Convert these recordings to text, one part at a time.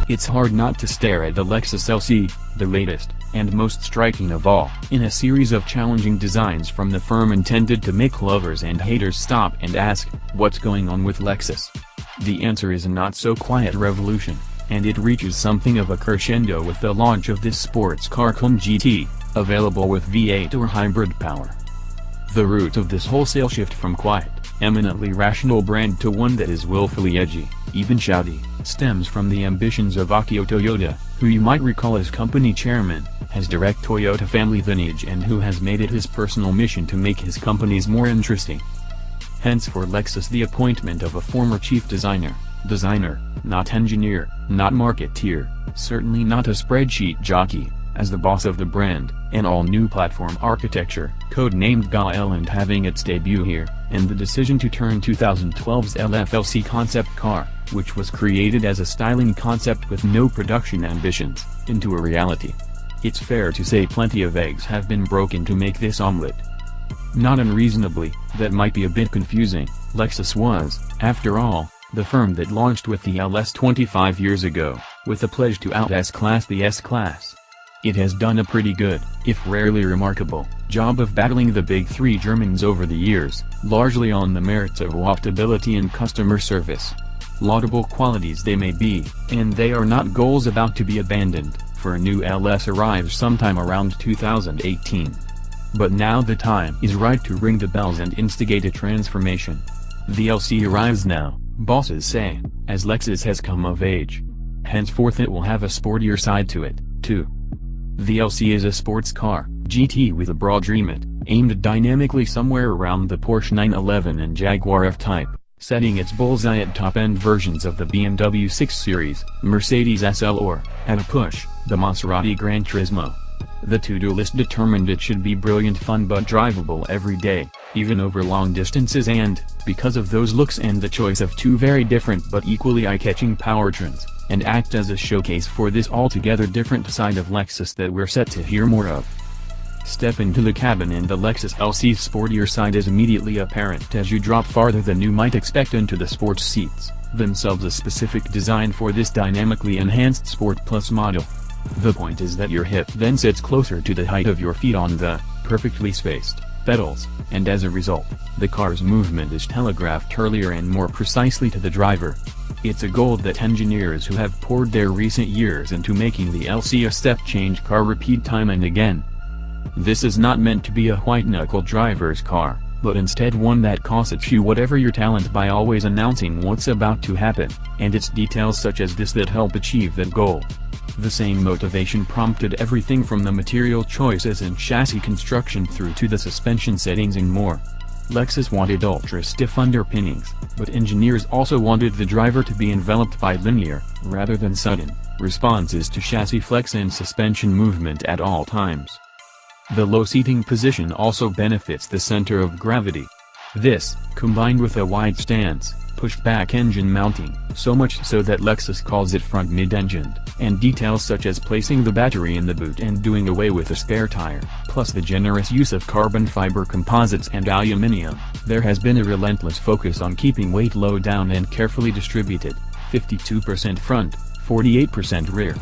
It's hard not to stare at the Lexus LC, the latest, and most striking of all, in a series of challenging designs from the firm intended to make lovers and haters stop and ask, what's going on with Lexus? The answer is a not-so-quiet revolution, and it reaches something of a crescendo with the launch of this sports car called GT, available with V8 or hybrid power. The root of this wholesale shift from quiet, eminently rational brand to one that is willfully edgy, even shouty, stems from the ambitions of Akio Toyoda, who you might recall as company chairman, has direct Toyota family lineage and who has made it his personal mission to make his companies more interesting. Hence for Lexus the appointment of a former chief designer, not engineer, not marketeer, certainly not a spreadsheet jockey, as the boss of the brand, an all-new platform architecture, code-named GAL and having its debut here, and the decision to turn 2012's LFLC concept car, which was created as a styling concept with no production ambitions, into a reality. It's fair to say plenty of eggs have been broken to make this omelet. Not unreasonably, that might be a bit confusing. Lexus was, after all, the firm that launched with the LS 25 years ago, with a pledge to out S-Class the S-Class. It has done a pretty good, if rarely remarkable, job of battling the big three Germans over the years, largely on the merits of walkability and customer service. Laudable qualities they may be, and they are not goals about to be abandoned, for a new LS arrives sometime around 2018. But now the time is right to ring the bells and instigate a transformation. The LC arrives now, bosses say, as Lexus has come of age. Henceforth it will have a sportier side to it, too. The LC is a sports car, GT with a broad remit, aimed dynamically somewhere around the Porsche 911 and Jaguar F-Type, setting its bullseye at top-end versions of the BMW 6 Series, Mercedes SL or, at a push, the Maserati Gran Turismo. The to-do list determined it should be brilliant fun but drivable every day, even over long distances and, because of those looks and the choice of two very different but equally eye-catching powertrains, and act as a showcase for this altogether different side of Lexus that we're set to hear more of. Step into the cabin and the Lexus LC's sportier side is immediately apparent as you drop farther than you might expect into the sports seats, themselves a specific design for this dynamically enhanced Sport Plus model. The point is that your hip then sits closer to the height of your feet on the, perfectly spaced, pedals, and as a result, the car's movement is telegraphed earlier and more precisely to the driver. It's a goal that engineers who have poured their recent years into making the LC a step-change car repeat time and again. This is not meant to be a white-knuckle driver's car, but instead one that costs you whatever your talent by always announcing what's about to happen, and it's details such as this that help achieve that goal. The same motivation prompted everything from the material choices and chassis construction through to the suspension settings and more. Lexus wanted ultra-stiff underpinnings, but engineers also wanted the driver to be enveloped by linear, rather than sudden, responses to chassis flex and suspension movement at all times. The low seating position also benefits the center of gravity. This, combined with a wide stance, pushed-back engine mounting, so much so that Lexus calls it front mid-engined, and details such as placing the battery in the boot and doing away with a spare tire, plus the generous use of carbon fiber composites and aluminium, there has been a relentless focus on keeping weight low down and carefully distributed, 52% front, 48% rear.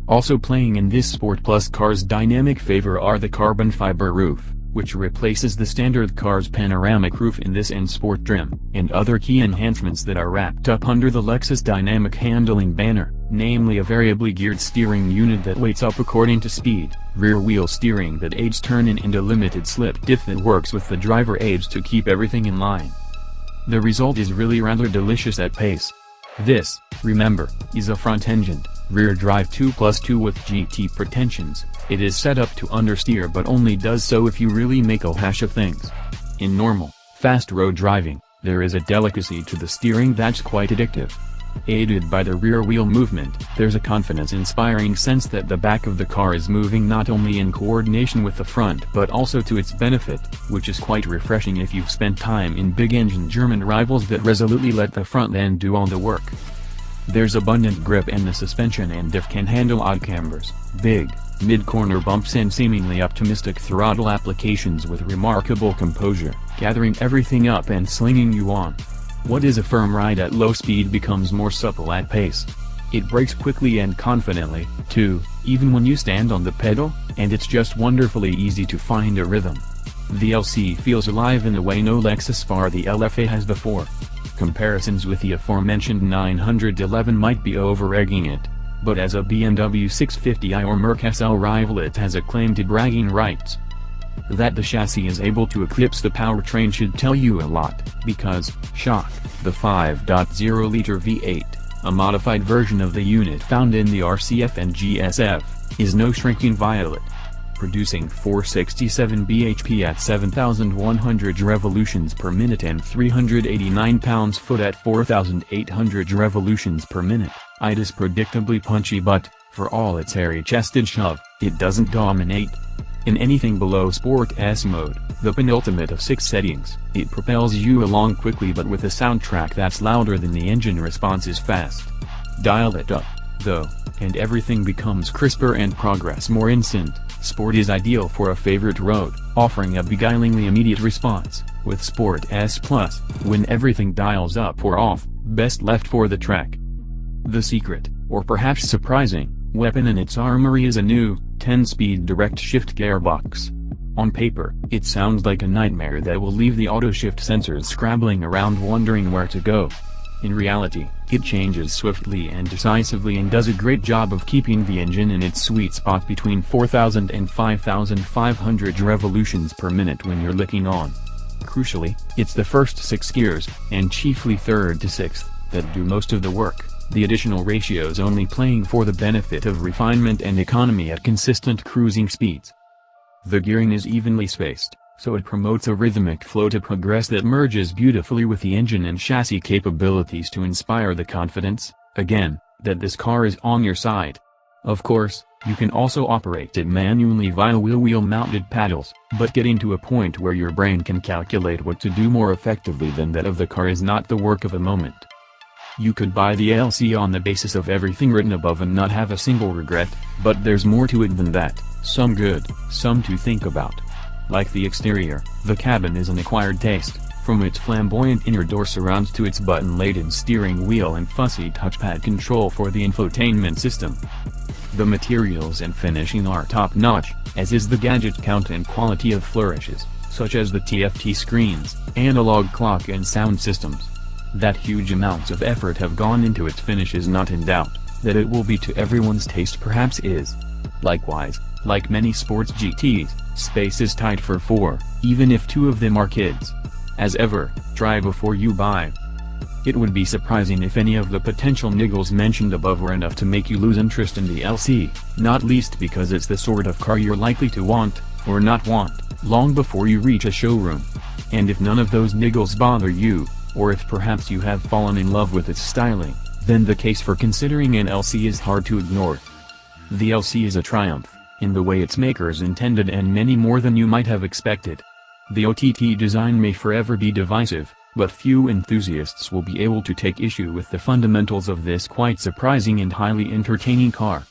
Also playing in this Sport Plus car's dynamic favor are the carbon fiber roof, which replaces the standard car's panoramic roof in this and sport trim, and other key enhancements that are wrapped up under the Lexus Dynamic Handling banner, namely a variably geared steering unit that weights up according to speed, rear-wheel steering that aids turn-in and a limited slip diff that works with the driver aids to keep everything in line. The result is really rather delicious at pace. This, remember, is a front-engined, rear-drive 2+2 with GT pretensions. It is set up to understeer but only does so if you really make a hash of things. In normal, fast road driving, there is a delicacy to the steering that's quite addictive. Aided by the rear-wheel movement, there's a confidence-inspiring sense that the back of the car is moving not only in coordination with the front but also to its benefit, which is quite refreshing if you've spent time in big-engine German rivals that resolutely let the front end do all the work. There's abundant grip and the suspension and diff can handle odd cambers, big, mid-corner bumps and seemingly optimistic throttle applications with remarkable composure, gathering everything up and slinging you on. What is a firm ride at low speed becomes more supple at pace. It brakes quickly and confidently, too, even when you stand on the pedal, and it's just wonderfully easy to find a rhythm. The LC feels alive in a way no Lexus SPAR the LFA has before. Comparisons with the aforementioned 911 might be over-egging it, but as a BMW 650i or Merc SL rival it has acclaimed bragging rights. That the chassis is able to eclipse the powertrain should tell you a lot, because, shock, the 5.0-liter V8, a modified version of the unit found in the RCF and GSF, is no shrinking violet. Producing 467 bhp at 7,100 revolutions per minute and 389 pounds-foot at 4,800 revolutions per minute, it is predictably punchy but, for all its airy-chested shove, it doesn't dominate. In anything below Sport S mode, the penultimate of 6 settings, it propels you along quickly but with a soundtrack that's louder than the engine response is fast. Dial it up, though, and everything becomes crisper and progress more instant. Sport is ideal for a favorite road, offering a beguilingly immediate response, with Sport S Plus, when everything dials up or off, best left for the track. The secret, or perhaps surprising, weapon in its armory is a new, 10-speed direct shift gearbox. On paper, it sounds like a nightmare that will leave the auto-shift sensors scrabbling around wondering where to go. In reality, it changes swiftly and decisively and does a great job of keeping the engine in its sweet spot between 4,000 and 5,500 revolutions per minute when you're licking on. Crucially, it's the first 6 gears, and chiefly 3rd to 6th, that do most of the work, the additional ratios only playing for the benefit of refinement and economy at consistent cruising speeds. The gearing is evenly spaced, so it promotes a rhythmic flow to progress that merges beautifully with the engine and chassis capabilities to inspire the confidence, again, that this car is on your side. Of course, you can also operate it manually via wheel-mounted paddles, but getting to a point where your brain can calculate what to do more effectively than that of the car is not the work of a moment. You could buy the LC on the basis of everything written above and not have a single regret, but there's more to it than that, some good, some to think about. Like the exterior, the cabin is an acquired taste, from its flamboyant inner door surrounds to its button-laden steering wheel and fussy touchpad control for the infotainment system. The materials and finishing are top-notch, as is the gadget count and quality of flourishes, such as the TFT screens, analog clock and sound systems. That huge amounts of effort have gone into its finish is not in doubt, that it will be to everyone's taste perhaps is. Likewise, like many sports GTs, space is tight for 4, even if 2 of them are kids. As ever, try before you buy. It would be surprising if any of the potential niggles mentioned above were enough to make you lose interest in the LC, not least because it's the sort of car you're likely to want, or not want, long before you reach a showroom. And if none of those niggles bother you, or if perhaps you have fallen in love with its styling, then the case for considering an LC is hard to ignore. The LC is a triumph, in the way its makers intended and many more than you might have expected. The OTT design may forever be divisive, but few enthusiasts will be able to take issue with the fundamentals of this quite surprising and highly entertaining car.